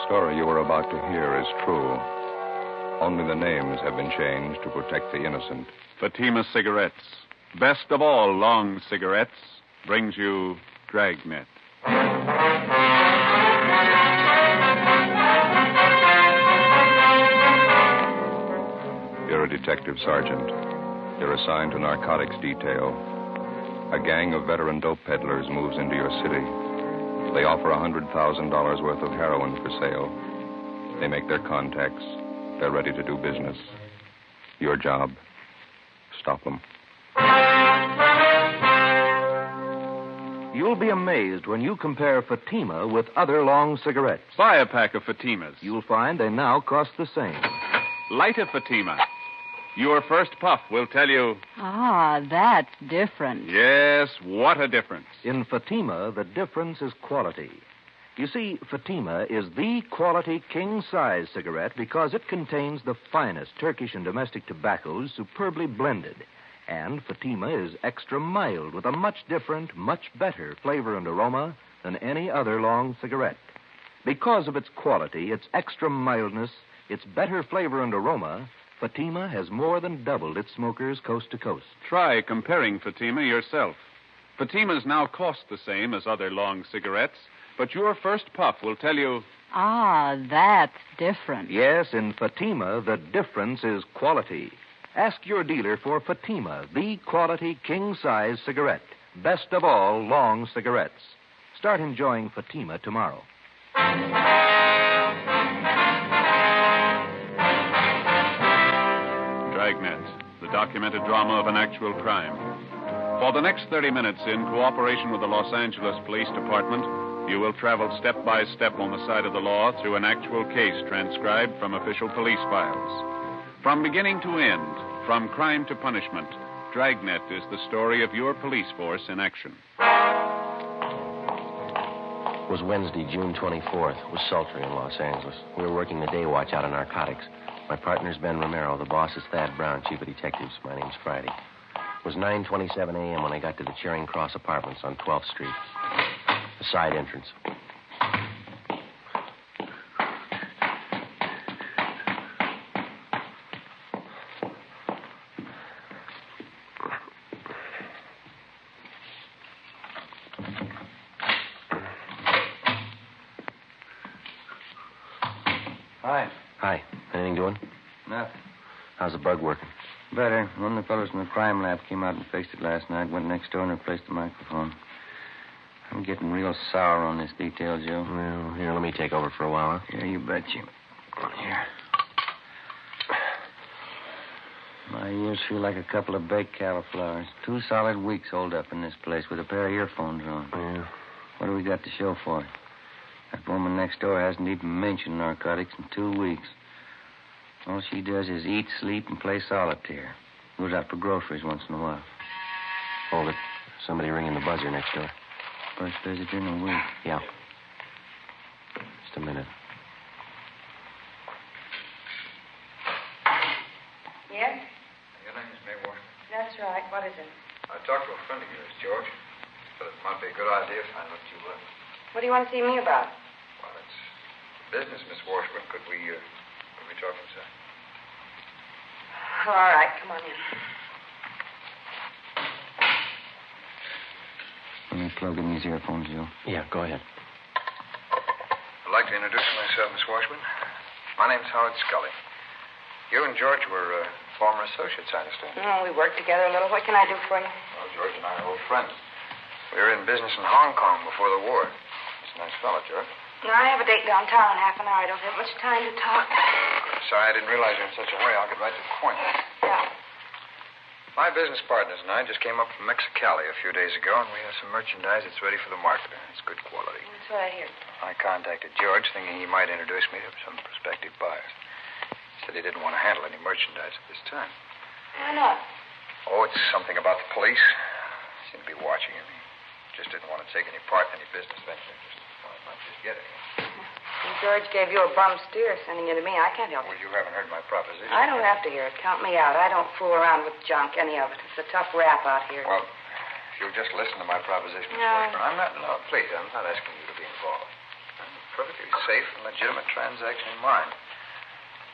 story you are about to hear is true. Only the names have been changed to protect the innocent. Fatima Cigarettes, best of all long cigarettes, brings you Dragnet. You're a detective sergeant. You're assigned to narcotics detail. A gang of veteran dope peddlers moves into your city. They offer $100,000 worth of heroin for sale. They make their contacts. They're ready to do business. Your job, stop them. You'll be amazed when you compare Fatima with other long cigarettes. Buy a pack of Fatimas. You'll find they now cost the same. Light a Fatima. Your first puff will tell you... Ah, that's different. Yes, what a difference. In Fatima, the difference is quality. You see, Fatima is the quality king-size cigarette because it contains the finest Turkish and domestic tobaccos superbly blended. And Fatima is extra mild with a much different, much better flavor and aroma than any other long cigarette. Because of its quality, its extra mildness, its better flavor and aroma, Fatima has more than doubled its smokers coast to coast. Try comparing Fatima yourself. Fatimas now cost the same as other long cigarettes, but your first puff will tell you... Ah, that's different. Yes, in Fatima, the difference is quality. Ask your dealer for Fatima, the quality king-size cigarette. Best of all long cigarettes. Start enjoying Fatima tomorrow. Dragnet, the documented drama of an actual crime. For the next 30 minutes, in cooperation with the Los Angeles Police Department, you will travel step by step on the side of the law through an actual case transcribed from official police files. From beginning to end, from crime to punishment, Dragnet is the story of your police force in action. It was Wednesday, June 24th. It was sultry in Los Angeles. We were working the day watch out of narcotics. My partner's Ben Romero. The boss is Thad Brown, chief of detectives. My name's Friday. It was 9:27 a.m. when I got to the Charing Cross Apartments on 12th Street. The side entrance. Hi. Hi. Anything doing? Nothing. How's the bug working? Better. One of the fellows from the crime lab came out and fixed it last night. Went next door and replaced the microphone. I'm getting real sour on this detail, Joe. Well, here, let me take over for a while, huh? Yeah, you bet you. Here. My ears feel like a couple of baked cauliflowers. 2 solid weeks holed up in this place with a pair of earphones on. Yeah. What do we got to show for it? That woman next door hasn't even mentioned narcotics in 2 weeks. All she does is eat, sleep, and play solitaire. Goes out for groceries once in a while. Hold it. Somebody ringing the buzzer next door. First visitor in a week. Yeah. Just a minute. Yes? Your name is May Washington. That's right. What is it? I talked to a friend of yours, George. Said it might be a good idea if I looked you up. What do you want to see me about? Well, it's business, Miss Washburn. Could we talk inside? All right. Come on in. Let me plug in these earphones, Joe. Yeah, go ahead. I'd like to introduce myself, Miss Washburn. My name's Howard Scully. You and George were former associates, I understand. Oh, we worked together a little. What can I do for you? Well, George and I are old friends. We were in business in Hong Kong before the war. He's a nice fellow, George. No, I have a date downtown in half an hour. I don't have much time to talk. Sorry, I didn't realize you were in such a hurry. I'll get right to the point. Yeah. My business partners and I just came up from Mexicali a few days ago, and we have some merchandise that's ready for the market. It's good quality. That's what I hear. I contacted George, thinking he might introduce me to some prospective buyers. He said he didn't want to handle any merchandise at this time. Why not? Oh, it's something about the police. Seemed to be watching him. He just didn't want to take any part in any business venture. Just get it. And George gave you a bum steer sending it to me. I can't help it. Well, you haven't heard my proposition. I don't have to hear it. Count me out. I don't fool around with junk, any of it. It's a tough rap out here. Well, if you'll just listen to my proposition, Miss No. Washburn. I'm not... No, please, I'm not asking you to be involved. perfectly safe and legitimate transaction in mind.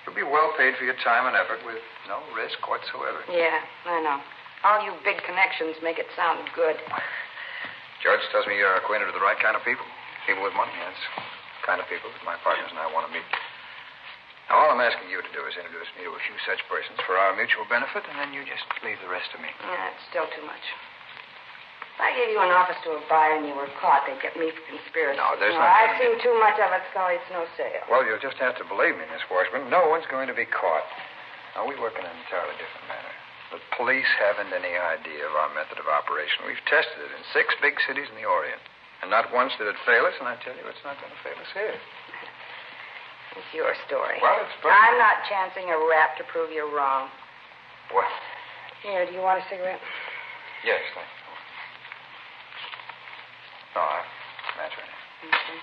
You'll be well paid for your time and effort with no risk whatsoever. Yeah, I know. All you big connections make it sound good. George tells me you're acquainted with the right kind of people. People with money, that's the kind of people that my partners and I want to meet. Now, all I'm asking you to do is introduce me to a few such persons for our mutual benefit, and then you just leave the rest to me. Yeah, it's still too much. If I gave you an office to a buyer and you were caught, they'd get me for conspiracy. No, there's no... I've seen too much of it, Scully. It's no sale. Well, you'll just have to believe me, Miss Washburn. No one's going to be caught. Now, we work in an entirely different manner. The police haven't any idea of our method of operation. We've tested it in 6 big cities in the Orient. And not once did it fail us, and I tell you, it's not going to fail us here. It's your story. Well, it's perfect. I'm not chancing a rap to prove you're wrong. What? Here, do you want a cigarette? Yes, thank you. No, that's right. Okay.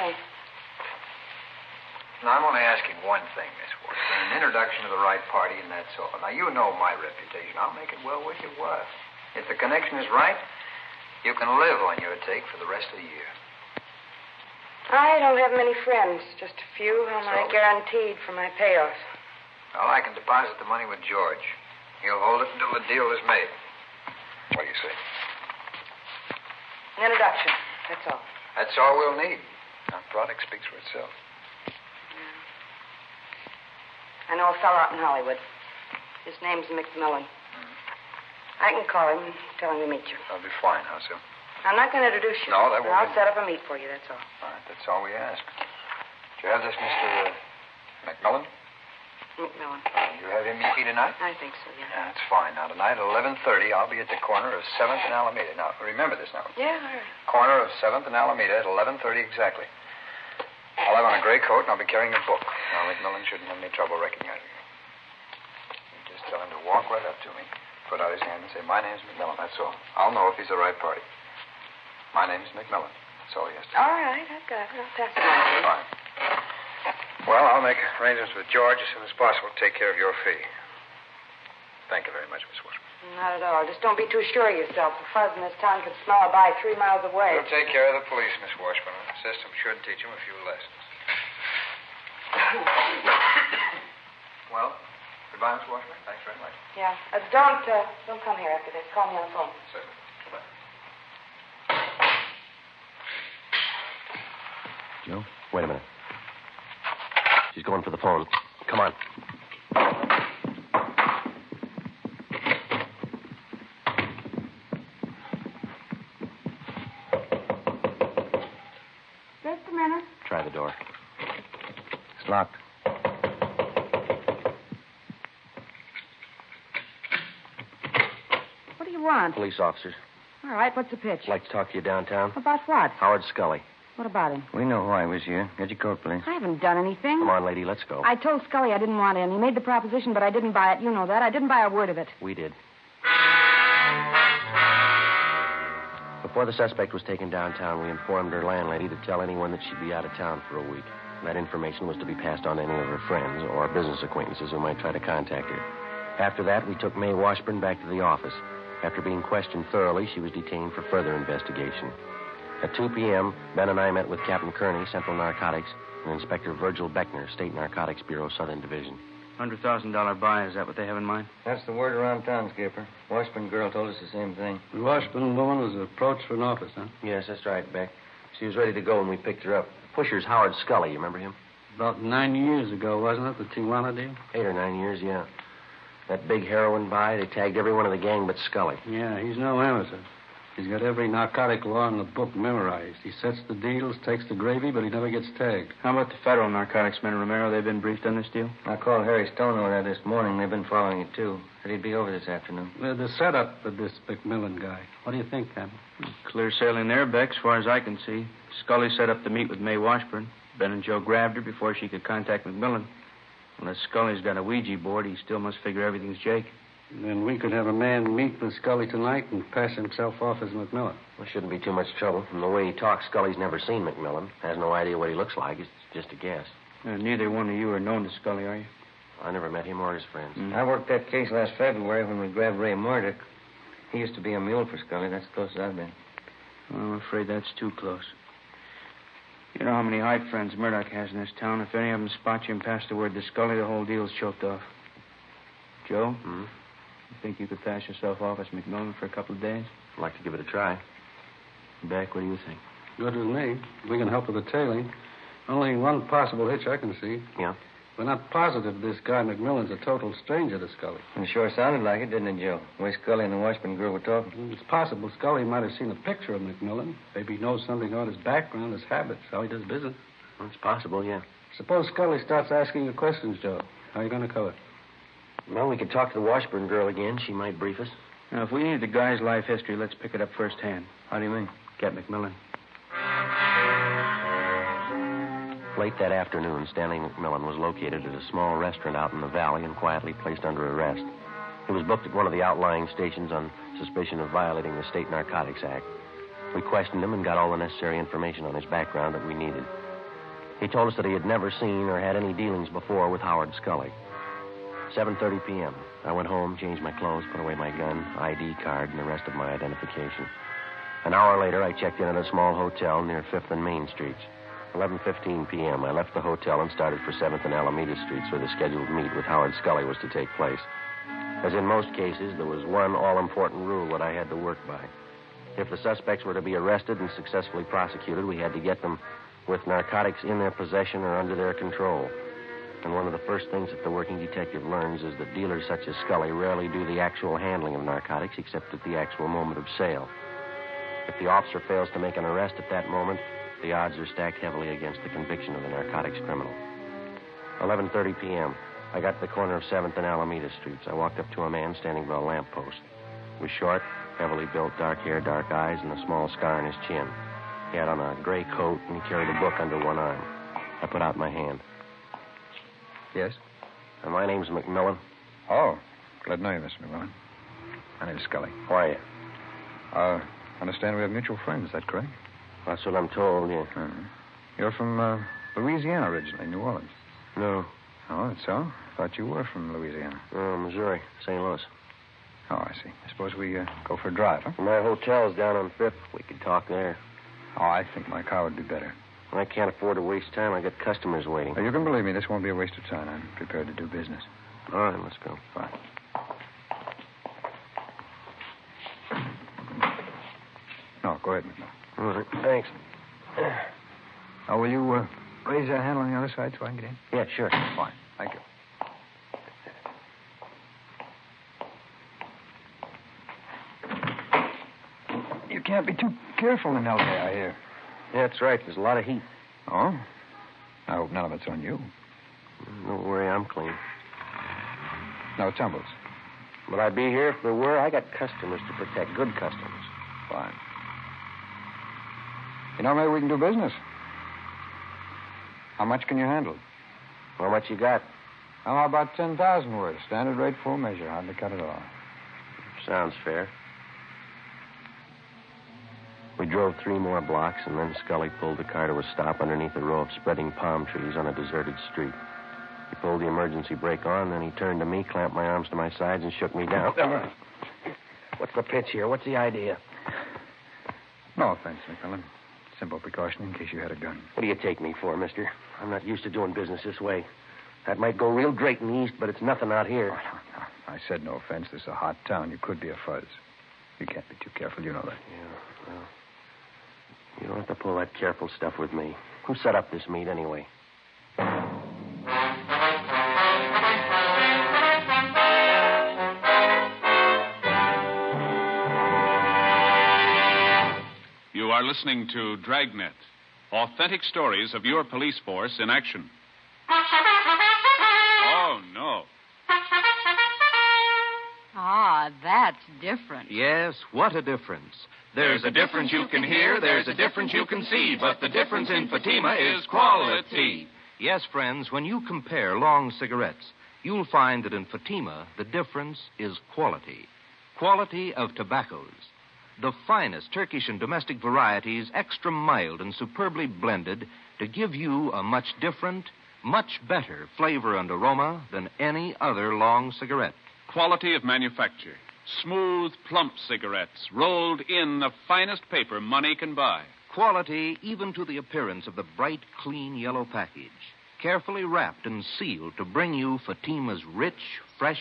Thanks. Now, I'm only asking one thing, Miss Washburn. An introduction to the right party, and that's all. Now, you know my reputation. I'll make it well worth your while. If the connection is right, you can live on your take for the rest of the year. I don't have many friends. Just a few whom I guaranteed for my payoff. Well, I can deposit the money with George. He'll hold it until the deal is made. What do you say? An introduction. That's all. That's all we'll need. Our product speaks for itself. I know a fellow out in Hollywood. His name's McMillan. I can call him and tell him to meet you. That'll be fine. How soon? I'm not going to introduce you. No, that won't I'll be... set up a meet for you, that's all. All right, that's all we ask. Do you have this, Mr. McMillan? McMillan. You have him meet me tonight? I think so, yeah. Yeah, that's fine. Now, tonight at 11:30, I'll be at the corner of 7th and Alameda. Now, remember this now. Yeah, all right. Corner of 7th and Alameda at 11:30 exactly. I'll have on a gray coat, and I'll be carrying a book. Now, McMillan shouldn't have any trouble recognizing me. You just tell him to walk right up to me, put out his hand, and say, "My name's McMillan," that's all. I'll know if he's the right party. My name's McMillan. That's all he has to say. All right, I've got it. I'll pass it on to you. Fine. Well, I'll make arrangements with George as soon as possible to take care of your fee. Thank you very much, Miss Washburn. Not at all. Just don't be too sure of yourself. The fuzz in this town could smell a by 3 miles away. You'll take care of the police, Miss Washburn. The system should teach them a few lessons. Well, goodbye, Miss Washburn. Thanks very much. Yeah. Don't come here after this. Call me on the phone. Certainly. Goodbye. Joe, wait a minute. She's going for the phone. Come on. Just a minute. Try the door. It's locked. What do you want? Police officers. All right, what's the pitch? I'd like to talk to you downtown. About what? Howard Scully. What about him? We know why he was here. Get your coat, please. I haven't done anything. Come on, lady, let's go. I told Scully I didn't want in. He made the proposition, but I didn't buy it. You know that. I didn't buy a word of it. We did. Before the suspect was taken downtown, we informed her landlady to tell anyone that she'd be out of town for a week. That information was to be passed on to any of her friends or business acquaintances who might try to contact her. After that, we took May Washburn back to the office. After being questioned thoroughly, she was detained for further investigation. At 2 p.m., Ben and I met with Captain Kearney, Central Narcotics, and Inspector Virgil Beckner, State Narcotics Bureau, Southern Division. $100,000 buy, is that what they have in mind? That's the word around town, Skipper. Washburn girl told us the same thing. The Washburn woman was approached for an office, huh? Yes, that's right, Beck. She was ready to go when we picked her up. Pusher's Howard Scully, you remember him? About 9 years ago, wasn't it, the Tijuana deal? 8 or 9 years, yeah. That big heroin buy, they tagged every one of the gang but Scully. Yeah, he's no amateur. He's got every narcotic law in the book memorized. He sets the deals, takes the gravy, but he never gets tagged. How about the federal narcotics men, Romero? They've been briefed on this deal? I called Harry Stone over there this morning. They've been following it, too. Said he'd be over this afternoon. The setup of this McMillan guy. What do you think, Campbell? Clear sailing there, Beck, as far as I can see. Scully set up to meet with May Washburn. Ben and Joe grabbed her before she could contact McMillan. Unless Scully's got a Ouija board, he still must figure everything's Jake. Then we could have a man meet with Scully tonight and pass himself off as McMillan. Well, shouldn't be too much trouble. From the way he talks, Scully's never seen McMillan. Has no idea what he looks like. It's just a guess. Neither one of you are known to Scully, are you? I never met him or his friends. I worked that case last February when we grabbed Ray Murdoch. He used to be a mule for Scully. That's as close as I've been. Well, I'm afraid that's too close. You know how many hide friends Murdoch has in this town. If any of them spot you and pass the word to Scully, the whole deal's choked off. Joe? You think you could pass yourself off as McMillan for a couple of days? I'd like to give it a try. Beck, what do you think? Good with me. We can help with the tailing. Only one possible hitch I can see. Yeah? We're not positive this guy McMillan's a total stranger to Scully. It sure sounded like it, didn't it, Joe? The way Scully and the Washburn girl were talking. It's possible Scully might have seen a picture of McMillan. Maybe he knows something about his background, his habits, how he does business. Well, it's possible, yeah. Suppose Scully starts asking you questions, Joe. How are you going to cover it? Well, we could talk to the Washburn girl again. She might brief us. Now, if we need the guy's life history, let's pick it up firsthand. How do you mean? Get McMillan. Late that afternoon, Stanley McMillan was located at a small restaurant out in the valley and quietly placed under arrest. He was booked at one of the outlying stations on suspicion of violating the State Narcotics Act. We questioned him and got all the necessary information on his background that we needed. He told us that he had never seen or had any dealings before with Howard Scully. 7:30 p.m. I went home, changed my clothes, put away my gun, ID card, and the rest of my identification. An hour later, I checked in at a small hotel near 5th and Main Streets. 11:15 p.m., I left the hotel and started for 7th and Alameda Streets, where the scheduled meet with Howard Scully was to take place. As in most cases, there was one all-important rule that I had to work by. If the suspects were to be arrested and successfully prosecuted, we had to get them with narcotics in their possession or under their control. And one of the first things that the working detective learns is that dealers such as Scully rarely do the actual handling of narcotics except at the actual moment of sale. If the officer fails to make an arrest at that moment, the odds are stacked heavily against the conviction of the narcotics criminal. 11:30 p.m. I got to the corner of 7th and Alameda Streets. I walked up to a man standing by a lamppost. He was short, heavily built, dark hair, dark eyes, and a small scar on his chin. He had on a gray coat, and he carried a book under one arm. I put out my hand. Yes? My name's McMillan. Oh, glad to know you, Mr. McMillan. My name's Scully. How are you? I understand we have mutual friends. Is that correct? That's what I'm told, yeah. You're from Louisiana originally, New Orleans. No. Oh, that's so? Thought you were from Louisiana. Oh, Missouri, St. Louis. Oh, I see. I suppose we go for a drive, huh? My hotel's down on 5th. We could talk there. Oh, I think my car would be better. I can't afford to waste time. I got customers waiting. Oh, you can believe me, this won't be a waste of time. I'm prepared to do business. All right, let's go. Fine. No, go ahead, McMillan. All right, thanks. Oh, will you raise that handle on the other side so I can get in? Yeah, sure. Fine. Thank you. You can't be too careful in L.A., I hear. Yeah, that's right. There's a lot of heat. Oh? I hope none of it's on you. Don't worry, I'm clean. No tumbles. But I'd be here if there were. I got customers to protect, good customers. Fine. You know, maybe we can do business. How much can you handle? How much you got? Well, how about 10,000 worth? Standard rate, full measure. Hardly cut it off. Sounds fair. We drove 3 more blocks, and then Scully pulled the car to a stop underneath a row of spreading palm trees on a deserted street. He pulled the emergency brake on, then he turned to me, clamped my arms to my sides, and shook me down. All right. What's the pitch here? What's the idea? No offense, McMillan. Simple precaution in case you had a gun. What do you take me for, mister? I'm not used to doing business this way. That might go real great in the East, but it's nothing out here. Oh, no. I said no offense. This is a hot town. You could be a fuzz. You can't be too careful. You know that. Yeah, well, you don't have to pull that careful stuff with me. Who set up this meet, anyway? You are listening to Dragnet, authentic stories of your police force in action. Oh, no. Ah, that's different. Yes, what a difference. There's a difference you can hear, there's a difference you can see, but the difference in Fatima is quality. Yes, friends, when you compare long cigarettes, you'll find that in Fatima, the difference is quality. Quality of tobaccos. The finest Turkish and domestic varieties, extra mild and superbly blended to give you a much different, much better flavor and aroma than any other long cigarette. Quality of manufacture. Smooth, plump cigarettes, rolled in the finest paper money can buy. Quality even to the appearance of the bright, clean yellow package. Carefully wrapped and sealed to bring you Fatima's rich, fresh,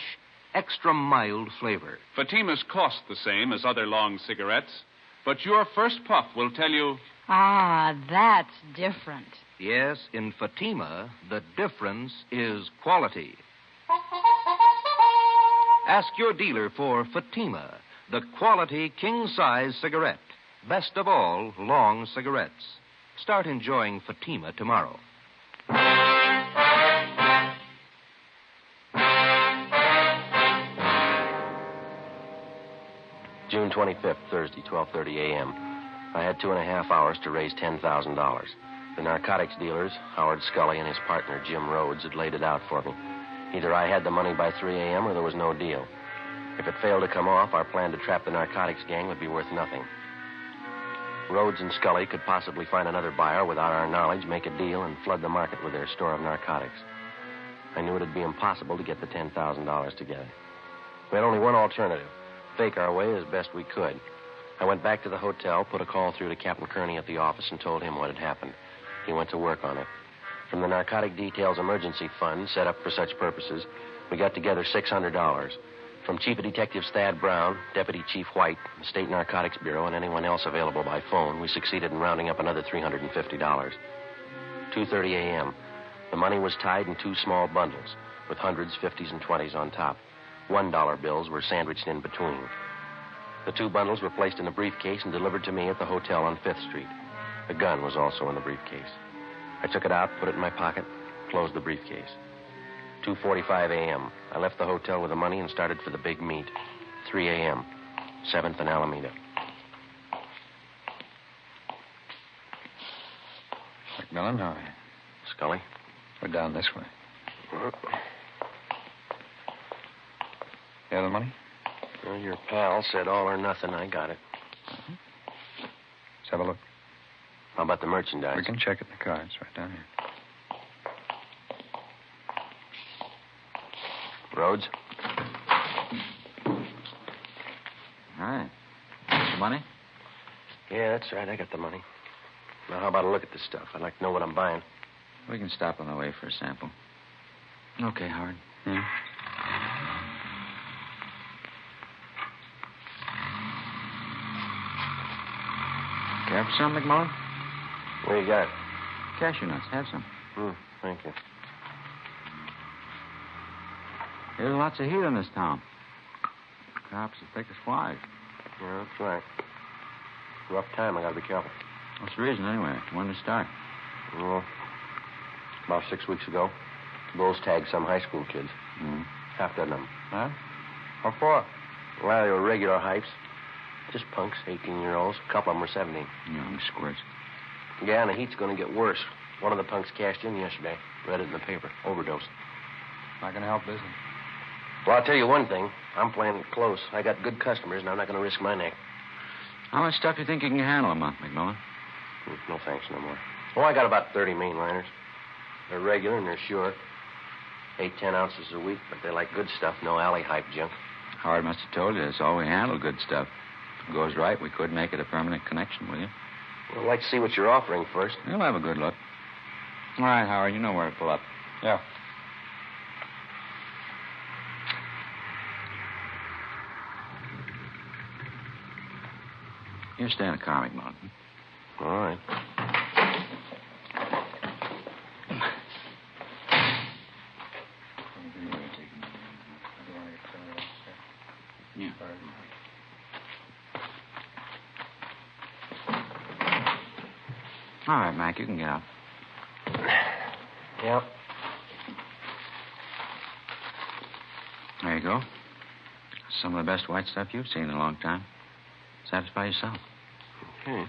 extra mild flavor. Fatima's cost the same as other long cigarettes, but your first puff will tell you... Ah, that's different. Yes, in Fatima, the difference is quality. Ask your dealer for Fatima, the quality king-size cigarette. Best of all, long cigarettes. Start enjoying Fatima tomorrow. June 25th, Thursday, 12:30 a.m. I had 2.5 hours to raise $10,000. The narcotics dealers, Howard Scully and his partner, Jim Rhodes, had laid it out for me. Either I had the money by 3 a.m. or there was no deal. If it failed to come off, our plan to trap the narcotics gang would be worth nothing. Rhodes and Scully could possibly find another buyer without our knowledge, make a deal, and flood the market with their store of narcotics. I knew it'd be impossible to get the $10,000 together. We had only one alternative, fake our way as best we could. I went back to the hotel, put a call through to Captain Kearney at the office, and told him what had happened. He went to work on it. From the Narcotic Details Emergency Fund, set up for such purposes, we got together $600. From Chief of Detectives Thad Brown, Deputy Chief White, the State Narcotics Bureau, and anyone else available by phone, we succeeded in rounding up another $350. 2:30 a.m. The money was tied in 2 small bundles, with hundreds, 50s, and 20s on top. $1 bills were sandwiched in between. The 2 bundles were placed in a briefcase and delivered to me at the hotel on 5th Street. The gun was also in the briefcase. I took it out, put it in my pocket, closed the briefcase. 2:45 a.m. I left the hotel with the money and started for the big meet. 3 a.m., 7th and Alameda. McMillan, how are you? Scully? We're down this way. You have the money? Well, your pal said all or nothing. I got it. Let's have a look. How about the merchandise? We can check it in the cards right down here. Rhodes? All right. The money? Yeah, that's right. I got the money. Now, how about a look at this stuff? I'd like to know what I'm buying. We can stop on the way for a sample. Okay, Howard. Care for some, McMullen? What do you got? Cashew nuts. Have some. Thank you. There's lots of heat in this town. Cops as thick as flies. Yeah, that's right. Rough time. I gotta be careful. What's the reason, anyway? When to start? Well, about 6 weeks ago, Bulls tagged some high school kids. Half a dozen of them. Huh? What for? Well, they were regular hypes. Just punks, 18-year-olds. A couple of them were 17. Young squirts. Yeah, and the heat's going to get worse. One of the punks cashed in yesterday. Read it in the paper. Overdosed. Not going to help business. Well, I'll tell you one thing. I'm playing it close. I got good customers, and I'm not going to risk my neck. How much stuff do you think you can handle a month, McMullen? No thanks, no more. Oh, I got about 30 mainliners. They're regular and they're short. 8-10 ounces a week, but they like good stuff, no alley hype junk. Howard must have told you that's all we handle, good stuff. If it goes right, we could make it a permanent connection with you. Well, I'd like to see what you're offering first. We'll have a good look. All right, Howard, you know where to pull up. Yeah. Here, stay in the car, McMullen. All right. Yeah. All right, Mac, you can get out. Yep. There you go. Some of the best white stuff you've seen in a long time. Satisfy yourself. Okay.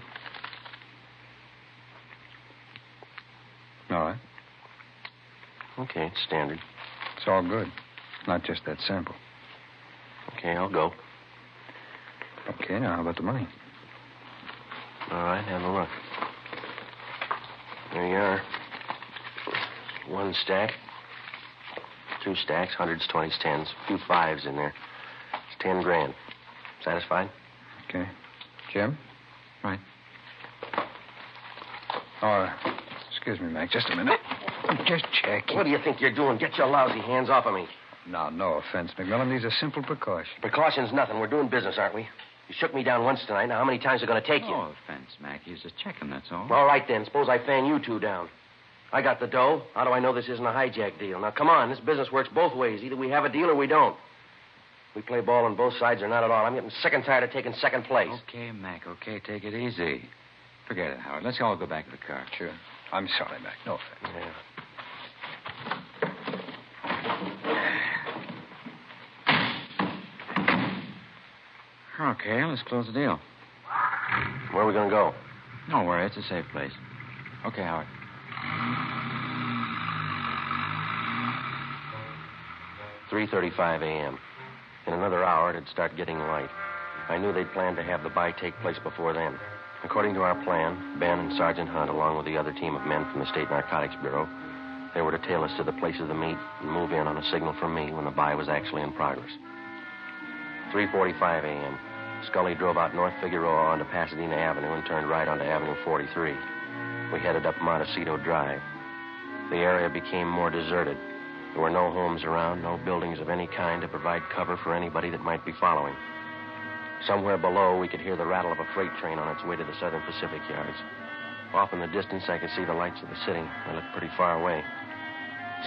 All right. Okay, it's standard. It's all good. Not just that sample. Okay, I'll go. Okay, now how about the money? All right, have a look. There you are. 1 stack. 2 stacks, hundreds, 20s, 10s. A few 5s in there. It's $10 grand. Satisfied? Okay. Jim? Right. Oh, excuse me, Mac. Just a minute. I'm just checking. What do you think you're doing? Get your lousy hands off of me. Now, no offense, McMillan. These are simple precautions. Precaution's nothing. We're doing business, aren't we? You shook me down once tonight. Now, how many times are going to take you? No offense, Mac. He's just checking, that's all. All right, then. Suppose I fan you two down. I got the dough. How do I know this isn't a hijack deal? Now, come on. This business works both ways. Either we have a deal or we don't. We play ball on both sides or not at all. I'm getting sick and tired of taking second place. Okay, Mac. Okay, take it easy. Forget it, Howard. Let's all go back to the car. Sure. I'm sorry, Mac. No offense. Yeah. Okay, let's close the deal. Where are we going to go? Don't worry, it's a safe place. Okay, Howard. 3:35 a.m. In another hour, it'd start getting light. I knew they'd planned to have the buy take place before then. According to our plan, Ben and Sergeant Hunt, along with the other team of men from the State Narcotics Bureau, they were to tail us to the place of the meet and move in on a signal from me when the buy was actually in progress. 3:45 a.m. Scully drove out North Figueroa onto Pasadena Avenue and turned right onto Avenue 43. We headed up Montecito Drive. The area became more deserted. There were no homes around, no buildings of any kind to provide cover for anybody that might be following. Somewhere below, we could hear the rattle of a freight train on its way to the Southern Pacific yards. Off in the distance, I could see the lights of the city. They looked pretty far away.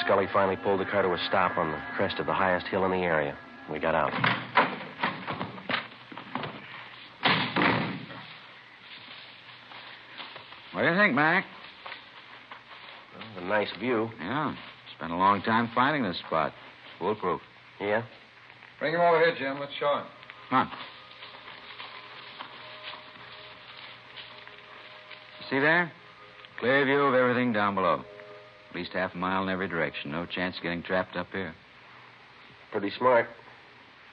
Scully finally pulled the car to a stop on the crest of the highest hill in the area. We got out. What do you think, Mac? Well, a nice view. Yeah. Spent a long time finding this spot. Foolproof. Yeah? Bring him over here, Jim. Let's show him. Come on. See there? Clear view of everything down below. At least half a mile in every direction. No chance of getting trapped up here. Pretty smart.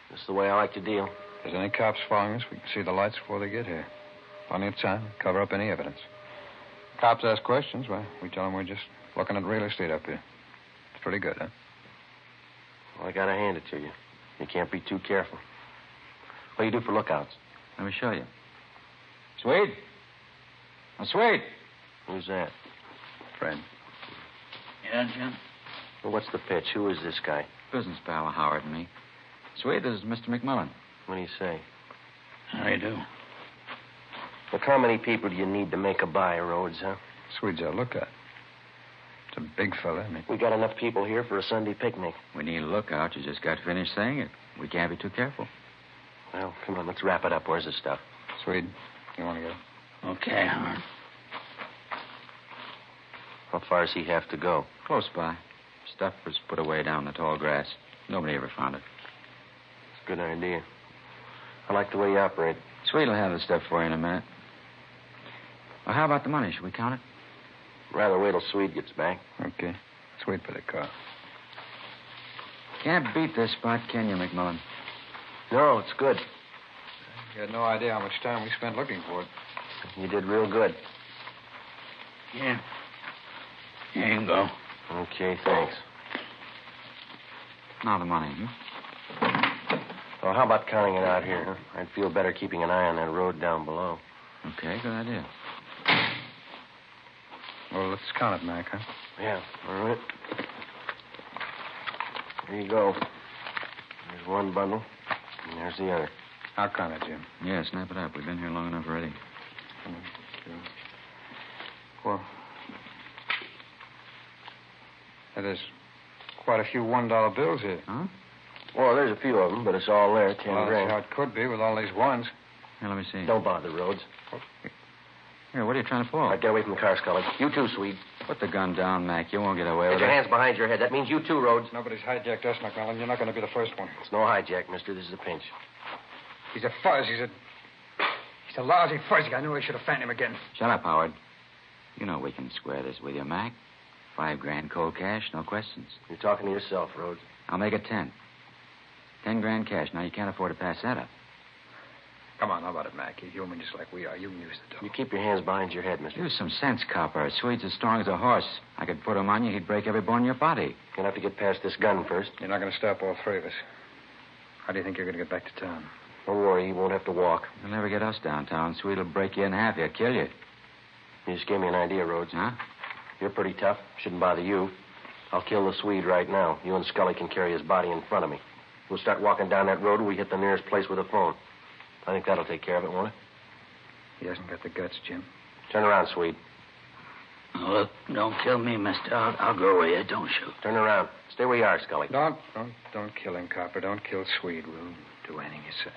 That's the way I like to deal. If there's any cops following us, we can see the lights before they get here. Plenty of time to cover up any evidence. Cops ask questions, well, we tell them we're just looking at real estate up here. It's pretty good, huh? Well, I gotta hand it to you. You can't be too careful. What do you do for lookouts? Let me show you. Swede? Oh, Swede. Who's that? Friend. Yeah, Jim? Well, what's the pitch? Who is this guy? Business pal of Howard and me. Swede, this is Mr. McMillan. What do you say? How you do? Look, how many people do you need to make a buy, Rhodes, huh? Swede's our lookout. It's a big fella, isn't he? We got enough people here for a Sunday picnic. We need a lookout. You just got finished saying it. We can't be too careful. Well, come on, let's wrap it up. Where's the stuff? Swede, you want to go? Okay, Howard. How far does he have to go? Close by. Stuff was put away down the tall grass. Nobody ever found it. It's a good idea. I like the way you operate. Swede will have the stuff for you in a minute. Well, how about the money? Should we count it? Rather wait till Swede gets back. Okay. Let's wait for the car. Can't beat this spot, can you, McMillan? No, it's good. You had no idea how much time we spent looking for it. You did real good. Yeah. Here you go. Okay, thanks. Now the money, Well, how about counting it out here, huh? I'd feel better keeping an eye on that road down below. Okay, good idea. Well, let's count it, Mac, huh? Yeah, all right. There you go. There's one bundle, and there's the other. I'll count it, Jim. Yeah, snap it up. We've been here long enough already. 1, 2, 4. Now, there's quite a few $1 bills here. Huh? Well, there's a few of them, but it's all there, 10 Well, grand. that's how it could be with all these ones. Here, let me see. Don't bother, Rhodes. Here, what are you trying to pull? All right, get away from the car, Scully. You too, Swede. Put the gun down, Mac. You won't get away Get with your it. hands behind your head. That means you too, Rhodes. Nobody's hijacked us, McMillan. You're not going to be the first one. It's no hijack, mister. This is a pinch. He's a fuzz. He's a lousy fuzzy. I knew I should have found him again. Shut up, Howard. You know we can square this with you, Mac. $5,000 cold cash, no questions. You're talking to yourself, Rhodes. I'll make it 10. 10 grand cash. Now, you can't afford to pass that up. Come on, how about it, Mac? You're human just like we are. You can use the dough. You keep your hands behind your head, mister. Use some sense, copper. Swede's as strong as a horse. I could put him on you, he'd break every bone in your body. You're going to have to get past this gun first. You're not going to stop all three of us. How do you think you're going to get back to town? Don't worry, he won't have to walk. You'll never get us downtown. Sweet'll break you in half. He'll kill you. You just gave me an idea, Rhodes. Huh? You're pretty tough. Shouldn't bother you. I'll kill the Swede right now. You and Scully can carry his body in front of me. We'll start walking down that road and we hit the nearest place with a phone. I think that'll take care of it, won't it? He hasn't got the guts, Jim. Turn around, Swede. Look, don't kill me, mister. I'll go with you. Don't shoot. Turn around. Stay where you are, Scully. Don't kill him, Copper. Don't kill Swede. We'll do anything you say.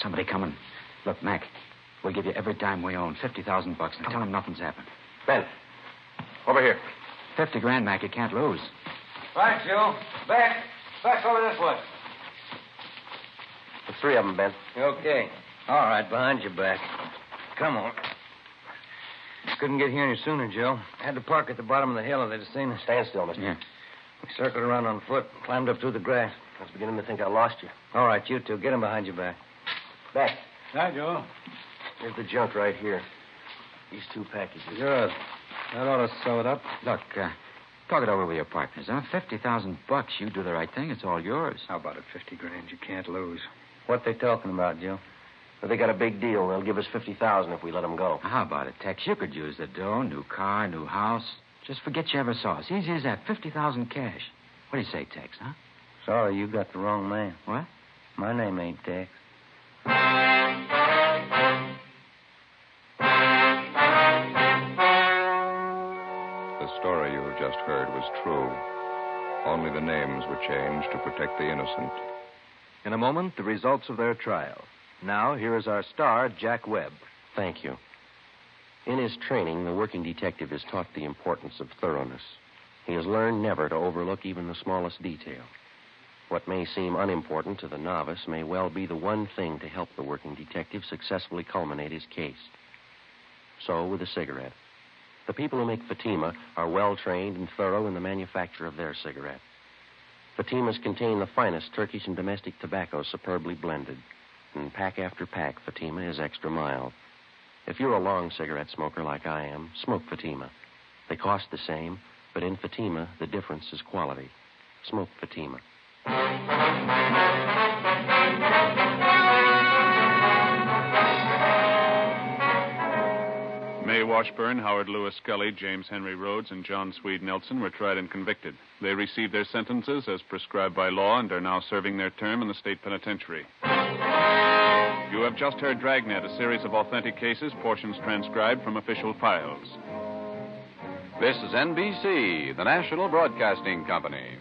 Somebody coming. Look, Mac, we'll give you every dime we own. $50,000 bucks. Now tell him nothing's happened. Ben, over here. 50 grand, Mac. You can't lose. Right, Joe. Back. Back over this way. The three of them, Ben. Okay. All right, behind your back. Come on. Couldn't get here any sooner, Joe. Had to park at the bottom of the hill if they'd have seen us. Stand still, mister. Yeah. We circled around on foot, climbed up through the grass. I was beginning to think I lost you. All right, you two, get him behind your back. Back. Hi, Joe. Here's the junk right here. These two packages. Good. That ought to sew it up. Look, talk it over with your partners, huh? $50,000 bucks. You do the right thing. It's all yours. How about it? 50 grand you can't lose. What they talking about, Joe? But they got a big deal. They'll give us $50,000 if we let them go. How about it, Tex? You could use the dough, new car, new house. Just forget you ever saw us. Easy as that. 50,000 cash. What do you say, Tex, huh? Sorry, you got the wrong man. What? My name ain't Tex. The story you have just heard was true. Only the names were changed to protect the innocent. In a moment, the results of their trial. Now, here is our star, Jack Webb. Thank you. In his training, the working detective is taught the importance of thoroughness. He has learned never to overlook even the smallest detail. What may seem unimportant to the novice may well be the one thing to help the working detective successfully culminate his case. So, with a cigarette. The people who make Fatima are well-trained and thorough in the manufacture of their cigarette. Fatimas contain the finest Turkish and domestic tobacco superbly blended. And pack after pack, Fatima is extra mild. If you're a long cigarette smoker like I am, smoke Fatima. They cost the same, but in Fatima, the difference is quality. Smoke Fatima. May Washburn, Howard Lewis Scully, James Henry Rhodes, and John Swede Nelson were tried and convicted. They received their sentences as prescribed by law and are now serving their term in the state penitentiary. You have just heard Dragnet, a series of authentic cases, portions transcribed from official files. This is NBC, the National Broadcasting Company.